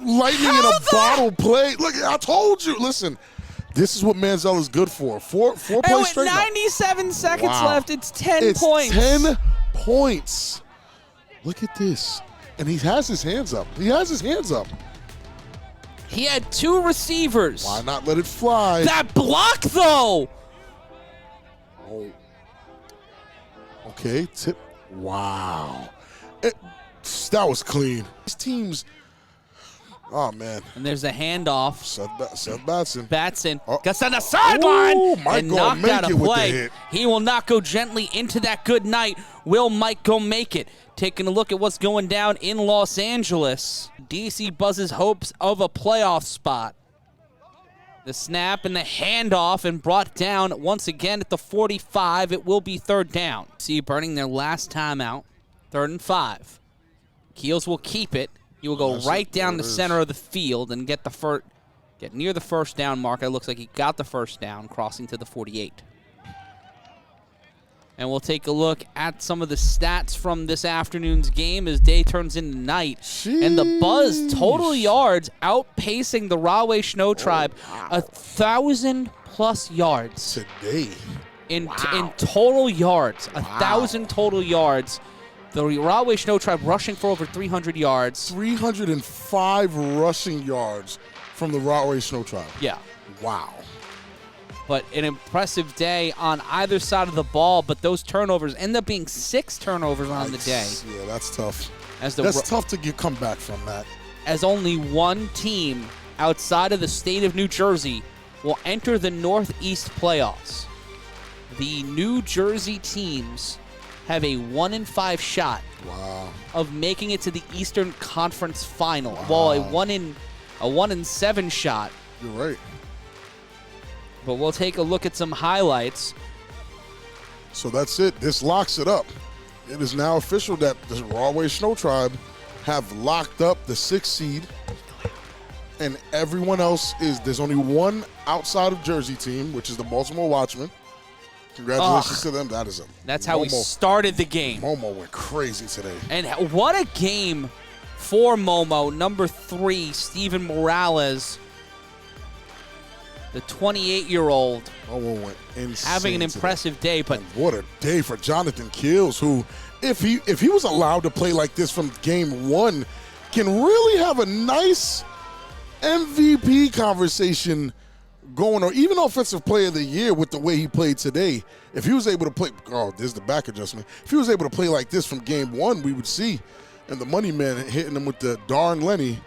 lightning in a bottle play. Look, I told you. Listen, this is what Manziel is good for. Four and plays with straight. 97 seconds left, it's 10 It's points. 10 points. Look at this. And he has his hands up. He has his hands up. He had two receivers. Why not let it fly? That block, though. Oh. Okay, tip. Wow. That was clean. These teams. Oh, man. And there's a handoff. Seth Batson. Batson gets on the sideline and knocked out a play. He will not go gently into that good night. Will Mike go make it? Taking a look at what's going down in Los Angeles. DC Buzz's hopes of a playoff spot. The snap and the handoff and brought down once again at the 45. It will be third down. See, burning their last timeout. 3rd and 5. Keels will keep it. He will go right down the center of the field and get near the first down mark. It looks like he got the first down, crossing to the 48. And we'll take a look at some of the stats from this afternoon's game as day turns into night. Jeez. And the Buzz total yards outpacing the Rahway ShnowTribe. 1,000+ yards. Today. In total yards. 1,000 total yards. The Rahway ShnowTribe rushing for over 300 yards. 305 rushing yards from the Rahway ShnowTribe. Yeah. Wow. But an impressive day on either side of the ball. But those turnovers end up being 6 turnovers on the day. Yeah, that's tough. That's tough to come back from that. As only one team outside of the state of New Jersey will enter the Northeast playoffs. The New Jersey teams have a 1-in-5 shot of making it to the Eastern Conference Final, while a 1-in-7 shot. You're right. But we'll take a look at some highlights. So that's it. This locks it up. It is now official that the Rahway ShnowTribe have locked up the 6th seed, and everyone else there's only one outside of Jersey team, which is the Baltimore Watchmen. Congratulations to them. That's how we started the game. Momo went crazy today. And what a game for Momo. Number 3, Steven Morales, the 28-year-old. Momo went insane. Having an impressive day. But and what a day for Jonathan Kills, who, if he was allowed to play like this from game 1, can really have a nice MVP conversation going, or even Offensive Player of the Year with the way he played today. If he was able to play, there's the back adjustment. If he was able to play like this from game 1, we would see. And the money man hitting him with the darn Lenny.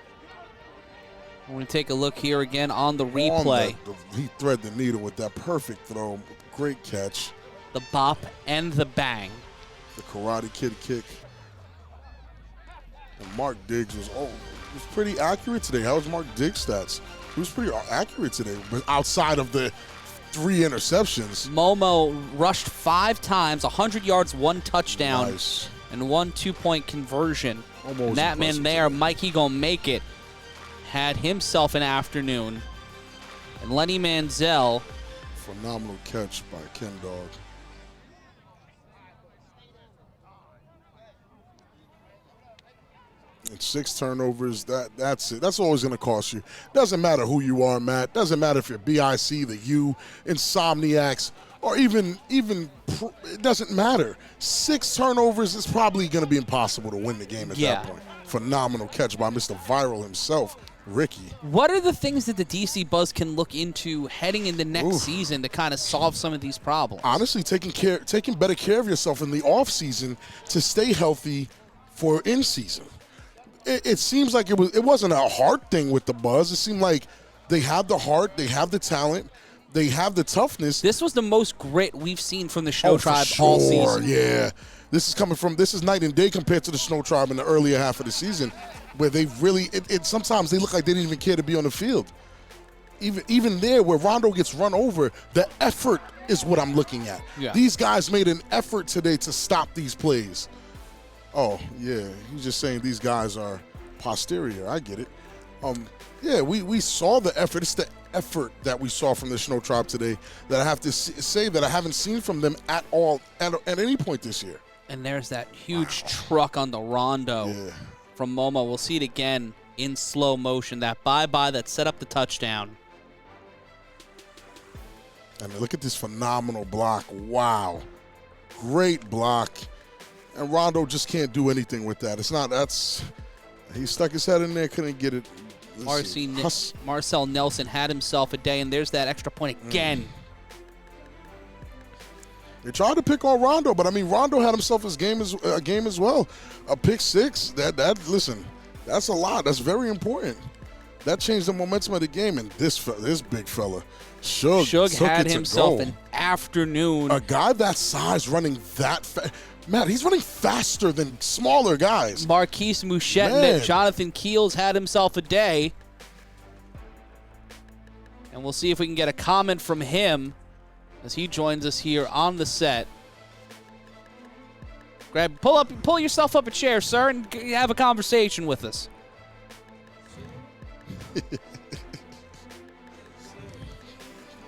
We're going to take a look here again on the replay. He threaded the needle with that perfect throw. Great catch. The bop and the bang. The Karate Kid kick. And Mark Diggs was pretty accurate today. How was Mark Diggs' stats? He was pretty accurate today, but outside of the 3 interceptions. Momo rushed 5 times, 100 yards, 1 touchdown. Nice. and 1 2-point conversion. Almost And that man impressive there, today. Mike, he gonna make it, had himself an afternoon. And Lenny Manziel, Phenomenal catch by Ken Dog. And 6 turnovers, that's it. That's always going to cost you. Doesn't matter who you are, Matt. Doesn't matter if you're BIC, the U, Insomniacs, or even it doesn't matter. 6 turnovers is probably going to be impossible to win the game at that point. Phenomenal catch by Mr. Viral himself, Ricky. what are the things that the DC Buzz can look into heading into next season to kind of solve some of these problems? Honestly, taking better care of yourself in the off season to stay healthy for in season. It seems like it wasn't a heart thing with the Buzz. It seemed like they have the heart, they have the talent, they have the toughness. This was the most grit we've seen from the Shnow Oh, Tribe for all sure, season. yeah. This is night and day compared to the Shnow Tribe in the earlier half of the season, where they really sometimes they look like they didn't even care to be on the field. Even there, where Rondo gets run over, the effort is what I'm looking at. Yeah. These guys made an effort today to stop these plays. Oh, yeah, he's just saying these guys are posterior. I get it. Yeah, we saw the effort. It's the effort that we saw from the Shnow Tribe today that I have to say that I haven't seen from them at all at any point this year. And there's that huge truck on the Rondo from Momo. We'll see it again in slow motion. That bye-bye that set up the touchdown. I mean, look at this phenomenal block. Wow. Great block. And Rondo just can't do anything with that. He stuck his head in there, couldn't get it. Marcel Nelson had himself a day, and there's that extra point again. They tried to pick on Rondo, but I mean, Rondo had himself a game as well. A pick 6. Listen, that's a lot. That's very important. That changed the momentum of the game. And this big fella, Suge had himself an afternoon. A guy that size running that fast. Matt, he's running faster than smaller guys. Marquise Mouchette and Jonathan Keels had himself a day. And we'll see if we can get a comment from him as he joins us here on the set. Pull yourself up a chair, sir, and have a conversation with us.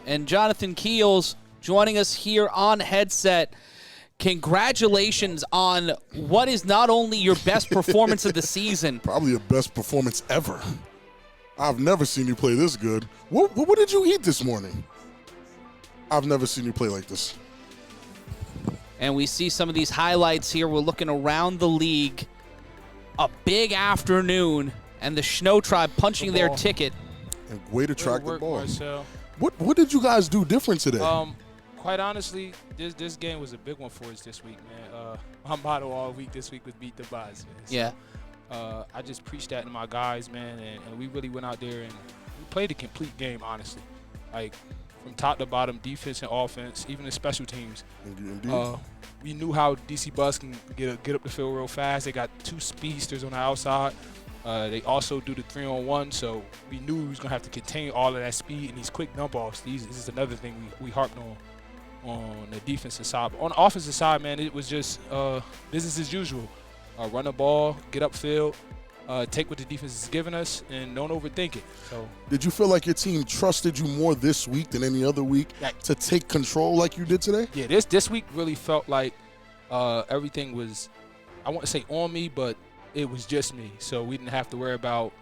And Jonathan Keels joining us here on headset. Congratulations on what is not only your best performance of the season. Probably your best performance ever. I've never seen you play this good. What did you eat this morning? I've never seen you play like this. And we see some of these highlights here. We're looking around the league. A big afternoon, and the Shnow Tribe punching their ticket. And way to track the ball. Marcel. What did you guys do different today? Quite honestly, this game was a big one for us this week, man. My motto all week this week was beat the Buzz, man. Yeah. I just preached that to my guys, man, and we really went out there and we played a complete game, honestly. Like, from top to bottom, defense and offense, even the special teams. Indeed. We knew how DC Buzz can get up the field real fast. They got 2 speedsters on the outside. They also do the 3-on-1, so we knew we was going to have to contain all of that speed and these quick dump-offs. This is another thing we harped on the defensive side. But on the offensive side, man, it was just business as usual. Run the ball, get upfield, take what the defense is giving us, and don't overthink it. So, did you feel like your team trusted you more this week than any other week to take control like you did today? Yeah, this week really felt like everything was, I want to say on me, but it was just me. So we didn't have to worry about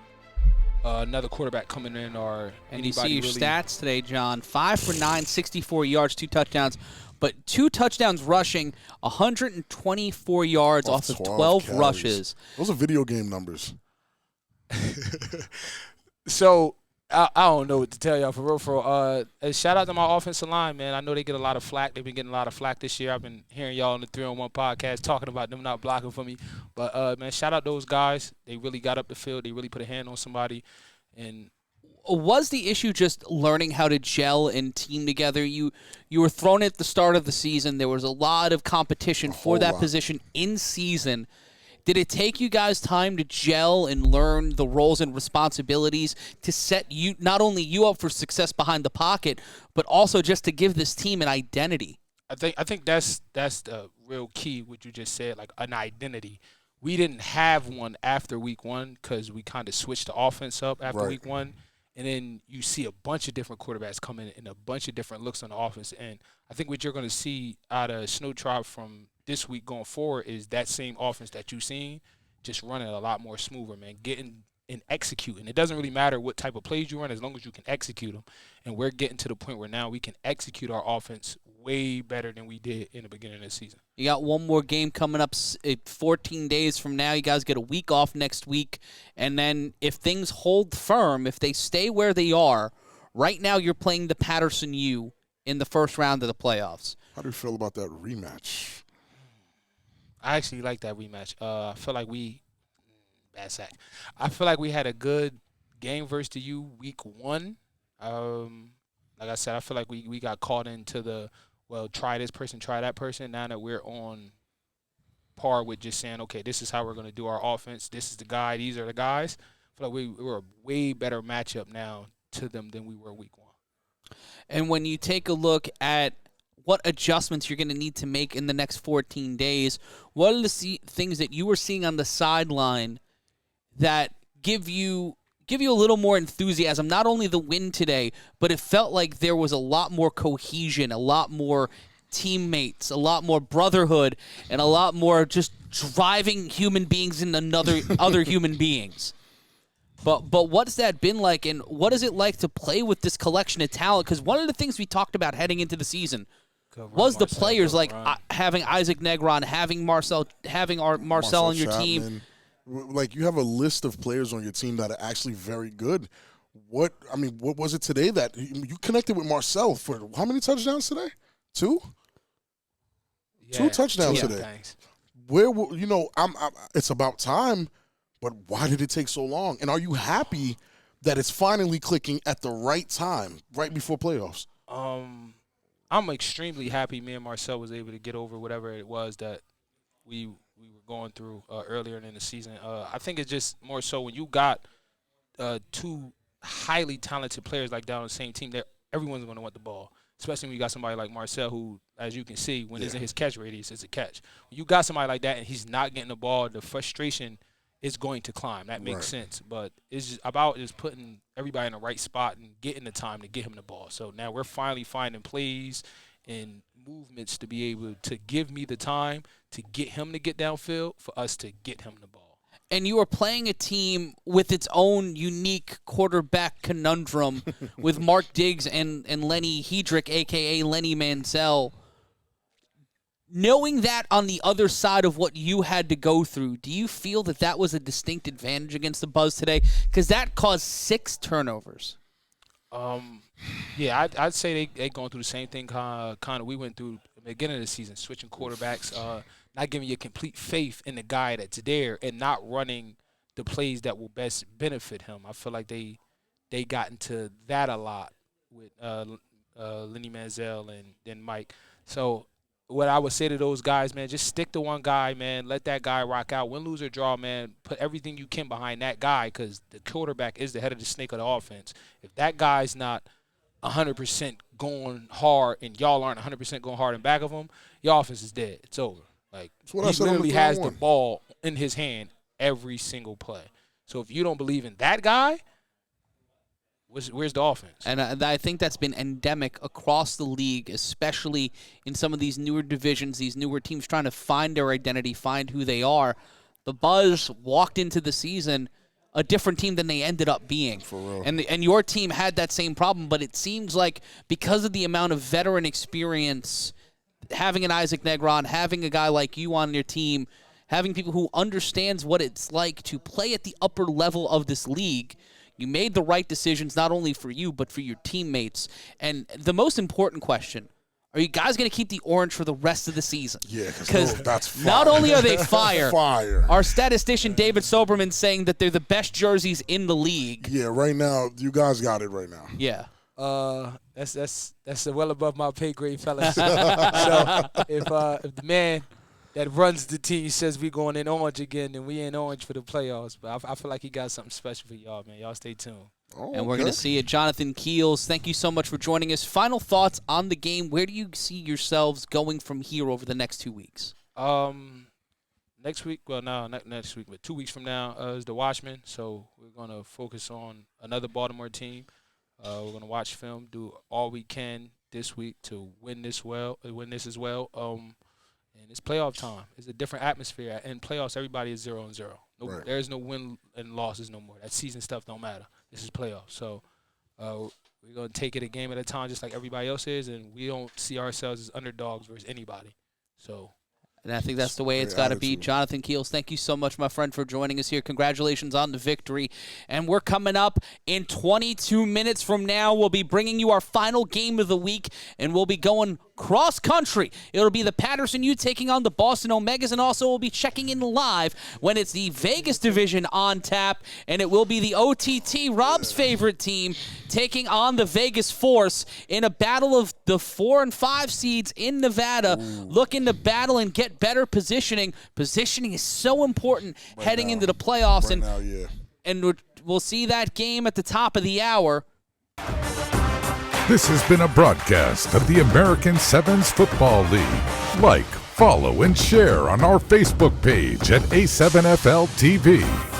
another quarterback coming in or And anybody you see your really. stats today, John. 5 for 9, 64 yards, 2 touchdowns. But 2 touchdowns rushing, 124 yards off of 12 carries. rushes. Those are video game numbers. So I don't know what to tell y'all for real. Shout out to my offensive line, man. I know they get a lot of flack. They've been getting a lot of flack this year. I've been hearing y'all on the 3-on-1 podcast talking about them not blocking for me. But man, shout out those guys. They really got up the field. They really put a hand on somebody. And Was the issue just learning how to gel and team together? You were thrown at the start of the season. There was a lot of competition for that position in season. Did it take you guys time to gel and learn the roles and responsibilities to set you not only you up for success behind the pocket, but also just to give this team an identity? I think that's the real key. What you just said, like an identity. We didn't have one after week 1 because we kind of switched the offense up after week 1, and then you see a bunch of different quarterbacks coming in a bunch of different looks on the offense. And I think what you're going to see out of ShnowTribe from this week going forward is that same offense that you've seen, just running a lot more smoother, man. Getting and executing. It doesn't really matter what type of plays you run as long as you can execute them. And we're getting to the point where now we can execute our offense way better than we did in the beginning of the season. You got one more game coming up 14 days from now. You guys get a week off next week. And then if things hold firm, if they stay where they are, right now you're playing the Patterson U in the first round of the playoffs. How do you feel about that rematch? I actually like that rematch. I feel like I feel like we had a good game versus the U week 1. Like I said, I feel like we got caught into the, well, try this person, try that person. Now that we're on par with just saying, okay, this is how we're going to do our offense. This is the guy. These are the guys. I feel like we're a way better matchup now to them than we were week 1. And when you take a look at what adjustments you're going to need to make in the next 14 days, what are the things that you were seeing on the sideline that give you a little more enthusiasm? Not only the win today, but it felt like there was a lot more cohesion, a lot more teammates, a lot more brotherhood, and a lot more just driving human beings into other human beings. But what's that been like, and what is it like to play with this collection of talent? Because one of the things we talked about heading into the season was the players like having Isaac Negron, having Marcel on your team. Like, you have a list of players on your team that are actually very good. What was it today that you connected with Marcel for how many touchdowns today? 2? Yeah, 2 touchdowns today. Thanks. It's about time, but why did it take so long? And are you happy that it's finally clicking at the right time, right before playoffs? I'm extremely happy me and Marcel was able to get over whatever it was that we were going through earlier in the season. I think it's just more so when you got 2 highly talented players like that on the same team, everyone's going to want the ball, especially when you got somebody like Marcel who, as you can see, when it's in his catch radius, it's a catch. When you got somebody like that and he's not getting the ball, the frustration is going to climb. That makes sense. But it's just about just putting everybody in the right spot and getting the time to get him the ball. So now we're finally finding plays and movements to be able to give me the time to get him to get downfield for us to get him the ball. And you are playing a team with its own unique quarterback conundrum with Mark Diggs and Lenny Hedrick, a.k.a. Lenny Manziel. Knowing that on the other side of what you had to go through, do you feel that was a distinct advantage against the Buzz today? Because that caused 6 turnovers. Yeah, I'd say they going through the same thing kind of we went through at the beginning of the season, switching quarterbacks, not giving you complete faith in the guy that's there and not running the plays that will best benefit him. I feel like they got into that a lot with Lenny Manziel and then Mike. So what I would say to those guys, man, just stick to one guy, man. Let that guy rock out. Win, lose, or draw, man. Put everything you can behind that guy because the quarterback is the head of the snake of the offense. If that guy's not 100% going hard and y'all aren't 100% going hard in back of him, your offense is dead. It's over. Like, he literally has the ball in his hand every single play. So if you don't believe in that guy, where's the offense? And I think that's been endemic across the league, especially in some of these newer divisions, these newer teams trying to find their identity, find who they are. The Buzz walked into the season a different team than they ended up being. For real. And your team had that same problem, but it seems like because of the amount of veteran experience, having an Isaac Negron, having a guy like you on your team, having people who understands what it's like to play at the upper level of this league, you made the right decisions not only for you but for your teammates. And the most important question, are you guys going to keep the orange for the rest of the season? Yeah, because that's fire. Not only are they fire, fire. Our statistician David Soberman saying that they're the best jerseys in the league. Yeah, right now, you guys got it right now. Yeah. That's well above my pay grade, fellas. So if the man that runs the team says we going in orange again, then we in orange for the playoffs. But I feel like he got something special for y'all, man. Y'all stay tuned. And we're going to see it. Jonathan Keels, thank you so much for joining us. Final thoughts on the game. Where do you see yourselves going from here over the next 2 weeks? Next week, well, no, not next week, but 2 weeks from now is the Watchmen. So we're going to focus on another Baltimore team. We're going to watch film, do all we can this week to win this as well. And it's playoff time. It's a different atmosphere. In playoffs, everybody is 0-0. Right. There's no win and losses no more. That season stuff don't matter. This is playoffs. So we're going to take it a game at a time just like everybody else is, and we don't see ourselves as underdogs versus anybody. So. And I think that's the way it's got to be. Jonathan Keels, thank you so much, my friend, for joining us here. Congratulations on the victory. And we're coming up in 22 minutes from now. We'll be bringing you our final game of the week, and we'll be going cross-country. It'll be the Patterson U taking on the Boston Omegas, and also we'll be checking in live when it's the Vegas division on tap, and it will be the OTT, Rob's favorite team, taking on the Vegas Force in a battle of the 4 and 5 seeds in Nevada, looking to battle and get better positioning. Positioning is so important heading into the playoffs, and we'll see that game at the top of the hour. This has been a broadcast of the American Sevens Football League. Like, follow, and share on our Facebook page at A7FL TV.